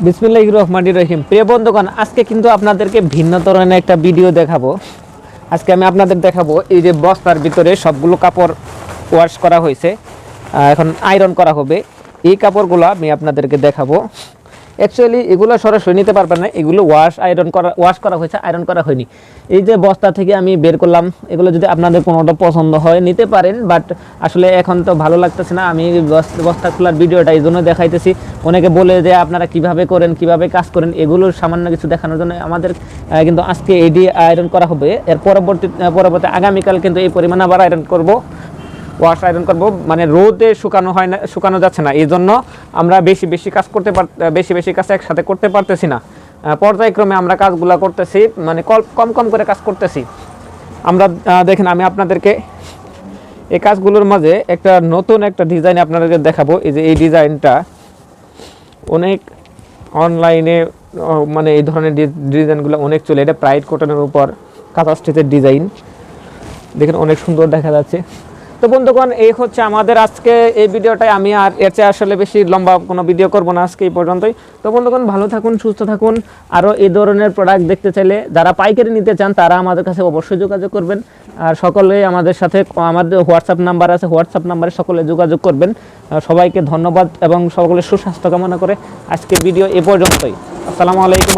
বিসমিল্লাহির রহমানির রহিম। প্রিয় বন্ধুগণ, আজকে কিন্তু আপনাদেরকে ভিন্ন ধরনের একটা ভিডিও দেখাবো। আজকে আমি আপনাদের দেখাবো এই যে বস্তার ভিতরে সবগুলো কাপড় ওয়াশ করা হয়েছে, এখন আয়রন করা হবে। এই কাপড়গুলো আমি আপনাদেরকে দেখাবো। অ্যাকচুয়ালি এগুলো সরাসরি নিতে পারবেন না, এগুলো ওয়াশ করা হয়েছে, আয়রন করা হয়নি। এই যে বস্তা থেকে আমি বের করলাম, এগুলো যদি আপনাদের কোনোটা পছন্দ হয় নিতে পারেন, বাট আসলে এখন তো ভালো লাগতেছে না। আমি বস্তা খোলার ভিডিওটা এই জন্য দেখাইতেছি। অনেকে বলে যে আপনারা কিভাবে করেন, কিভাবে কাজ করেন, এগুলোর সামান্য কিছু দেখানোর জন্য আমাদের কিন্তু আজকে এডি আয়রন করা হবে। এর পরবর্তী আগামীকাল কিন্তু এই পরিমাণ আবার আয়রন করব, ওয়াশ আয়রন করব। মানে রোদে শুকানো যাচ্ছে না, এই জন্য আমরা বেশি কাজ একসাথে করতে পারতেছি না। পর্যায়ক্রমে আমরা কাজগুলো করতেছি, মানে কম কম করে কাজ করতেছি আমরা। দেখেন, আমি আপনাদেরকে এই কাজগুলোর মাঝে নতুন একটা ডিজাইন আপনাদেরকে দেখাবো। এই যে এই ডিজাইনটা অনেক অনলাইনে, মানে এই ধরনের ডিজাইনগুলো অনেক চলে। এটা প্রাইড কটনের উপর কাঁথা স্টিচের ডিজাইন, দেখেন অনেক সুন্দর দেখা যাচ্ছে। তো বন্ধুগণ, এই হচ্ছে আমাদের আজকে এই ভিডিওটাই। আমি আর এর চেয়ে আসলে বেশি লম্বা কোনো ভিডিও করব না আজকে এই পর্যন্তই। তো বন্ধুগণ, ভালো থাকুন, সুস্থ থাকুন। আরও এই ধরনের প্রোডাক্ট দেখতে চাইলে যারা পাইকারি নিতে চান তারা আমাদের কাছে অবশ্যই যোগাযোগ করবেন। আর সকলে আমাদের সাথে, আমাদের হোয়াটসঅ্যাপ নাম্বার আছে, হোয়াটসঅ্যাপ নাম্বারে সকলে যোগাযোগ করবেন। সবাইকে ধন্যবাদ এবং সকলের সুস্বাস্থ্য কামনা করে আজকে ভিডিও এ পর্যন্তই। আসসালামু আলাইকুম।